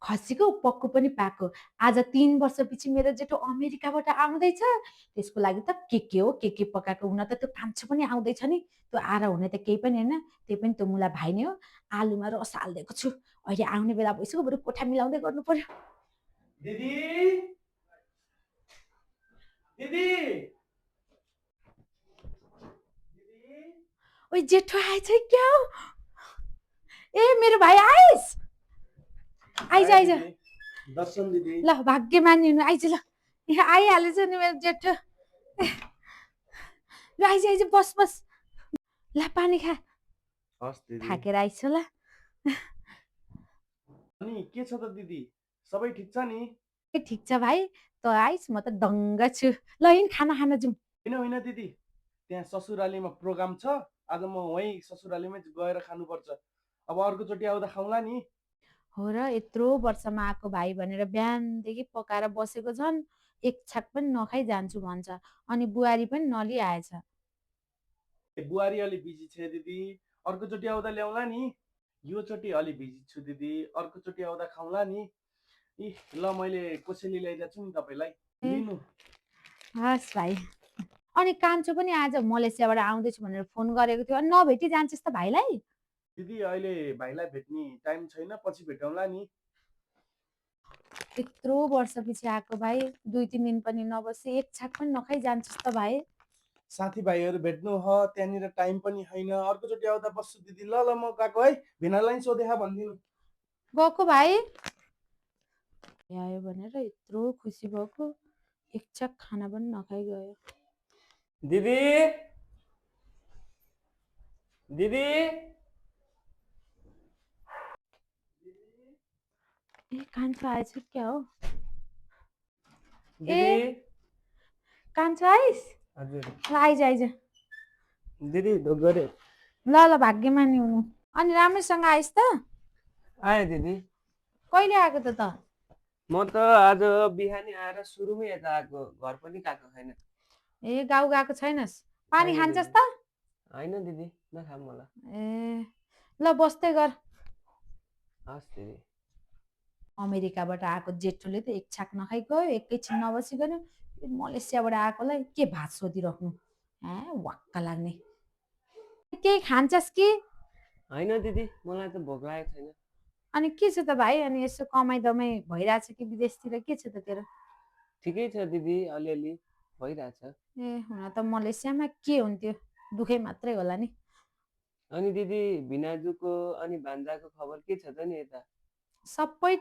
खसीको पक्कु पनि पाको। आज 3 वर्षपछि मेरो जेठो अमेरिकाबाट आउँदैछ। त्यसको लागि त के हो, के पकाएको हुन त त्यो कान्छो पनि आउँदैछ नि। त्यो आएर हुने त केही पनि होइन। त्यही पनि त्यो मुला भाइ नै हो। आलुमा रस हालिदिएको छु। अहिले आउने बेला भइसक्यो, बरु कोठा मिलाउँदै गर्नु पर्यो। दिदी दिदी ओइ जेठो आएछ क्या हो? ए मेरो भाइ आइस? आइज आइज। दर्शन दिदी ल भाग्यमानी हुनु, आइज ल। यहाँ आइहालेछ नि मेरो जेठो। ल आइज आइज, बस बस। ल पानी खा। हस् दिदी थाकेर आइस ल। अनि के छ त दिदी सबै ठिक छ नि ए ठिक छ भाइ, त आइस, म त दङ्ग छु। ल हिँड खाना खान जाउँ। होइन होइन दिदी त्यहाँ ससुरालीमा प्रोग्राम छ आज म वहीँ ससुरालीमै गएर खानुपर्छ अब अर्कोचोटि आउँदा खाउँला नि हो र, यत्रो वर्षमा आएको भाइ भनेर बिहानदेखि पकाएर बसेको छन्, एक छाक पनि नखाइ जान्छु भन्छ। अनि बुहारी पनि नलिआएछ। बुहारी अलि बिजी छ दिदी अर्कोचोटि आउँदा ल्याउँला नि योचोटि अलि बिजी छु दिदी अर्कोचोटि आउँदा खाउँला नि इ ल मैले कोसेली ल्याइदिएको छु नि तपाईँलाई ए लिनु हस् भाइ। अनि कान्छो पनि आज मलेसियाबाट आउँदैछु भनेर फोन गरेको थियो। अनि नभेटी जान्छस् त भाइलाई? दिदी अहिले भाइलाई भेट्ने टाइम छैन पछि भेटौँला नि यत्रो वर्षपछि आएको भाइ, 2-3 दिन पनि नबसी एक छाक पनि नखाइ जान्छस् त भाइ? साथीभाइहरू भेट्नु ह त्यहाँनिर टाइम पनि छैन अर्कोचोटि आउँदा बस्छु दिदी ल ल म गएको है भिनालाई सोधेख भनिदिनु गएको भाइ आयो भनेर यत्रो खुसी भएको, एक छाक खाना पनि नखाइ गयो। दिदी दिदी ए कान्छो आएछ क्या हो? दिदी ए कान्छो आइस? हजुर ल आइज आइज। दिदी गरे ल ल भाग्यमानी हुनु। अनि राम्रैसँग आइस त? आएँ दिदी कहिले आएको त? म त आज बिहानी आएर सुरुमै यता आएको घर पनि गएको छैन ए गाउँ गएको छैनस्? पानी छैन खान्छस् दिदी त? होइन दिदी नखाऊँ होला ए ल बस्दै गर। हस् दिदी अमेरिकाबाट आएको जेठोले त एक छाक नखाइ गयो, एकैछिन नबसिकन। मलेसियाबाट आएकोलाई के भात सोधिराख्नु, वाक्क लाग्ने। केही खान्छस् कि? होइन दिदी मलाई त भोक लागेको छैन अनि के छ त भाइ? अनि यसो कमाइ दमाई भइरहेछ कि विदेशतिर, के छ त तेरो? ठिकै छ दिदी अलिअलि भइरहेछ ए हुन त मलेसियामा के हुन्थ्यो, दुःखै मात्रै होला नि। अनि दिदी भिनाजुको अनि भान्जाको खबर के छ त नि यता सबै